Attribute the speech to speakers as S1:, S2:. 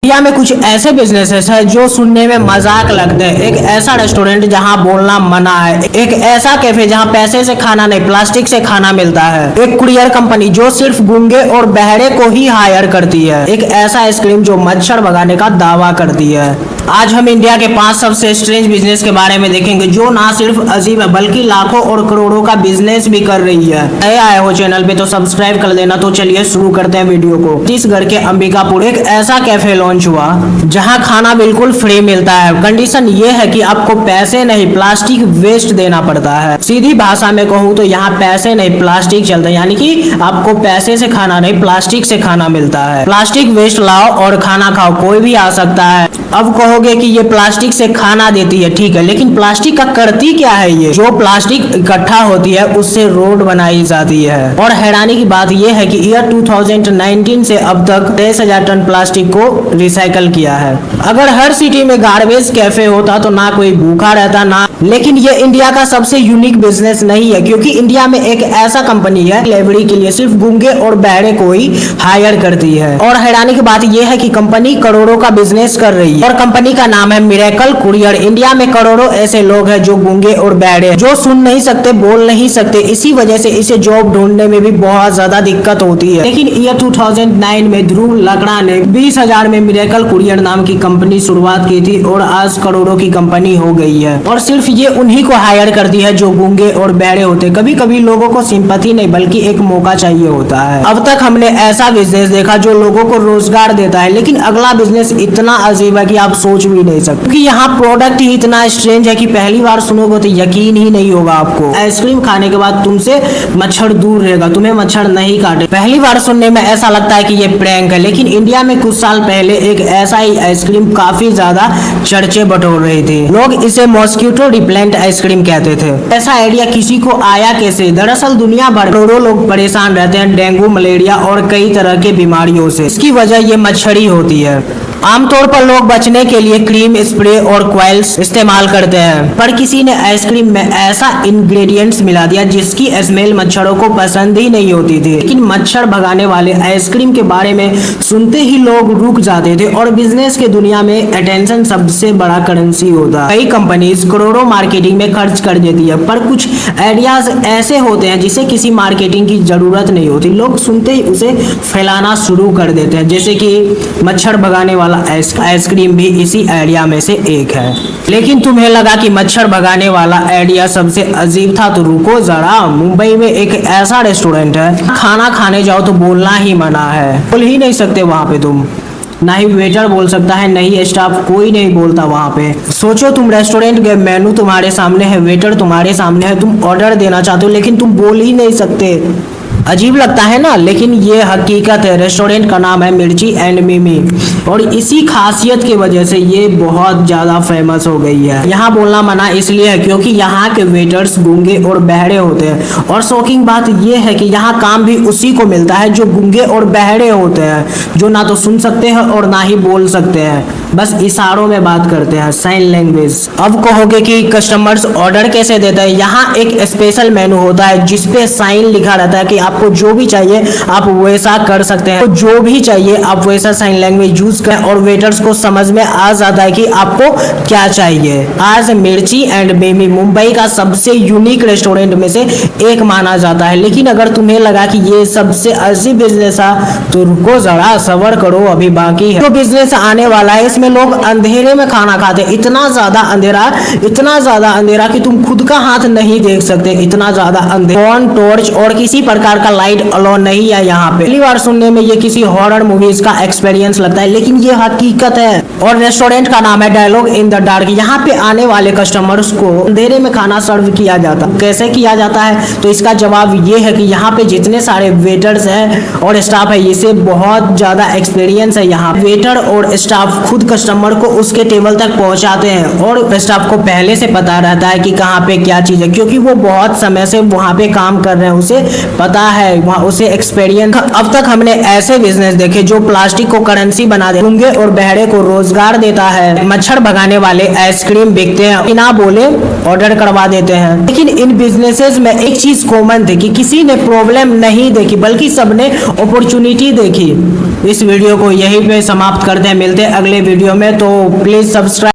S1: India में कुछ ऐसे बिजनेसेस है जो सुनने में मजाक लगते हैं। एक ऐसा रेस्टोरेंट जहां बोलना मना है, एक ऐसा कैफे जहां पैसे से खाना नहीं प्लास्टिक से खाना मिलता है, एक कुरियर कंपनी जो सिर्फ गूंगे और बहरे को ही हायर करती है, एक ऐसा आइसक्रीम जो मच्छर भगाने का दावा करती है। आज हम इंडिया के 5 सबसे स्ट्रेंज बिजनेस के बारे में देखेंगे जो ना सिर्फ अजीब है बल्कि लाखों और करोड़ों का बिजनेस भी कर रही है। नए आए हो चैनल पे तो सब्सक्राइब कर देना। तो चलिए शुरू करते हैं वीडियो को। छत्तीसगढ़ के अंबिकापुर एक ऐसा कैफे लॉन्च हुआ जहां खाना बिल्कुल फ्री मिलता है। कंडीशन ये है कि आपको पैसे नहीं प्लास्टिक वेस्ट देना पड़ता है। सीधी भाषा में कहूँ तो यहाँ पैसे नहीं प्लास्टिक चलता है, यानी कि आपको पैसे से खाना नहीं प्लास्टिक से खाना मिलता है। प्लास्टिक वेस्ट लाओ और खाना खाओ, कोई भी आ सकता है। अब कहोगे कि ये प्लास्टिक से खाना देती है, ठीक है, लेकिन प्लास्टिक का करती क्या है? ये जो प्लास्टिक इकट्ठा होती है उससे रोड बनाई जाती है। और हैरानी की बात यह है कि ईयर 2019 से अब तक 23,000 टन प्लास्टिक को रिसाइकल किया है। अगर हर सिटी में गार्बेज कैफे होता तो ना कोई भूखा रहता ना। लेकिन ये इंडिया का सबसे यूनिक बिजनेस नहीं है, क्योंकि इंडिया में एक ऐसा कंपनी है डिलीवरी के लिए सिर्फ गूंगे और बहरे को ही हायर करती है। और हैरानी की बात यह है कि कंपनी करोड़ों का बिजनेस कर रही है और कंपनी का नाम है मिरेकल कुरियर। इंडिया में करोड़ों ऐसे लोग हैं जो गूंगे और बहरे जो सुन नहीं सकते बोल नहीं सकते, इसी वजह से इसे जॉब ढूंढने में भी बहुत ज्यादा दिक्कत होती है। लेकिन ईयर 2009 में ध्रुव लकड़ा ने 20,000 में मिरेकल कुरियर नाम की कंपनी शुरुआत की थी और आज करोड़ों की कंपनी हो गई है। और सिर्फ ये उन्हीं को हायर करती है जो गूंगे और बहरे होते। कभी कभी लोगों को सिंपैथी नहीं बल्कि एक मौका चाहिए होता है। अब तक हमने ऐसा बिजनेस देखा जो लोगों को रोजगार देता है, लेकिन अगला बिजनेस इतना अजीब है कि आप सोच भी नहीं सकते, क्योंकि यहाँ प्रोडक्ट ही इतना स्ट्रेंज है कि पहली बार सुनोगे तो यकीन ही नहीं होगा आपको। आइसक्रीम खाने के बाद तुमसे मच्छर दूर रहेगा, तुम्हें मच्छर नहीं काटे। पहली बार सुनने में ऐसा लगता है कि ये प्रैंक है, लेकिन इंडिया में कुछ साल पहले एक ऐसा ही आइसक्रीम काफी ज्यादा चर्चे बटोर रहे थे। लोग इसे मॉस्किटो रिपेलेंट आइसक्रीम कहते थे। ऐसा आइडिया किसी को आया कैसे? दरअसल दुनिया भर करोड़ों लोग परेशान रहते हैं डेंगू, मलेरिया और कई तरह के बीमारियों से। इसकी वजह ये मच्छरी होती है। आमतौर पर लोग बचने के लिए क्रीम, स्प्रे और कॉइल्स इस्तेमाल करते हैं, पर किसी ने आइसक्रीम में ऐसा इंग्रेडिएंट्स मिला दिया जिसकी स्मेल मच्छरों को पसंद ही नहीं होती थी। लेकिन मच्छर भगाने वाले आइसक्रीम के बारे में सुनते ही लोग रुक जाते थे। और बिजनेस के दुनिया में अटेंशन सबसे बड़ा करेंसी होता है। कई कंपनीज करोड़ों मार्केटिंग में खर्च कर देती है, पर कुछ आइडियाज ऐसे होते हैं जिसे किसी मार्केटिंग की जरूरत नहीं होती, लोग सुनते ही उसे फैलाना शुरू कर देते हैं। जैसे कि मच्छर भगाने वाला आइसक्रीम भी इसी आइडिया में से एक है। लेकिन तुम्हें लगा कि मच्छर भगाने वाला आइडिया सबसे अजीब था, तो रुको जरा। मुंबई में एक ऐसा रेस्टोरेंट है, खाना खाने जाओ तो बोलना ही मना है, बोल ही नहीं सकते वहां पे तुम। ना ही वेटर बोल सकता है, नहीं स्टाफ, कोई नहीं बोलता वहां पे। सोचो तुम रेस्टोरेंट गए, मेनू तुम्हारे सामने है, वेटर तुम्हारे सामने है, तुम ऑर्डर देना चाहते हो लेकिन तुम बोल ही नहीं सकते। अजीब लगता है ना, लेकिन ये हकीकत है। रेस्टोरेंट का नाम है मिर्ची एंड मिमी और इसी खासियत की वजह से ये बहुत ज्यादा फेमस हो गई है। यहाँ बोलना मना इसलिए है क्योंकि यहाँ के वेटर्स गूंगे और बहरे होते हैं। और शॉकिंग बात ये है कि यहाँ काम भी उसी को मिलता है जो गूंगे और बहरे होते हैं, जो ना तो सुन सकते हैं और ना ही बोल सकते हैं, बस इशारों में बात करते हैं, साइन लैंग्वेज। अब कहोगे कि कस्टमर्स ऑर्डर कैसे देते हैं? यहाँ एक स्पेशल मेनू होता है जिसपे साइन लिखा रहता है कि आपको जो भी चाहिए आप वैसा कर सकते हैं, तो जो भी चाहिए आप वैसा साइन लैंग्वेज यूज करें और वेटर्स को समझ में आ जाता है कि आपको क्या चाहिए। आज मिर्ची एंड मिमी मुंबई का सबसे यूनिक रेस्टोरेंट में से एक माना जाता है। लेकिन अगर तुम्हें लगा कि ये सबसे अजीब बिजनेस है तो रुको जरा, सबर करो, अभी बाकी है। तो बिजनेस आने वाला है, इसमें लोग अंधेरे में खाना खाते, इतना ज्यादा अंधेरा कि तुम खुद का हाथ नहीं देख सकते, इतना ज्यादा अंधेरा। फोन, टॉर्च और किसी प्रकार का लाइट अलाउ नहीं है यहाँ पे। पहली बार सुनने में ये किसी हॉरर मूवीज का एक्सपीरियंस लगता है, लेकिन ये हकीकत है। और रेस्टोरेंट का नाम है डायलॉग इन द डार्क। यहाँ पे आने वाले कस्टमर्स को अंधेरे में खाना सर्व किया जाता है। कैसे किया जाता है? तो इसका जवाब ये है कि यहाँ पे जितने सारे वेटर्स हैं और स्टाफ है, इसे बहुत ज्यादा एक्सपीरियंस है। यहाँ वेटर और स्टाफ खुद कस्टमर को उसके टेबल तक पहुंचाते हैं और स्टाफ को पहले से पता रहता है कि कहाँ पे क्या चीज है, क्योंकि वो बहुत समय से वहाँ पे काम कर रहे हैं, उसे पता है वहाँ उसे एक्सपीरियंस। अब तक हमने ऐसे बिजनेस देखे जो प्लास्टिक को करेंसी बना दे, गूंगे और बहरे को रोजगार देता है, मच्छर भगाने वाले आइसक्रीम बिकते हैं, बिना बोले ऑर्डर करवा देते हैं। लेकिन इन बिजनेसेस में एक चीज कॉमन थी कि किसी ने प्रॉब्लम नहीं देखी बल्कि सबने अपॉर्चुनिटी देखी। इस वीडियो को यहीं पे समाप्त करते हैं, मिलते हैं अगले वीडियो में। तो प्लीज सब्सक्राइब।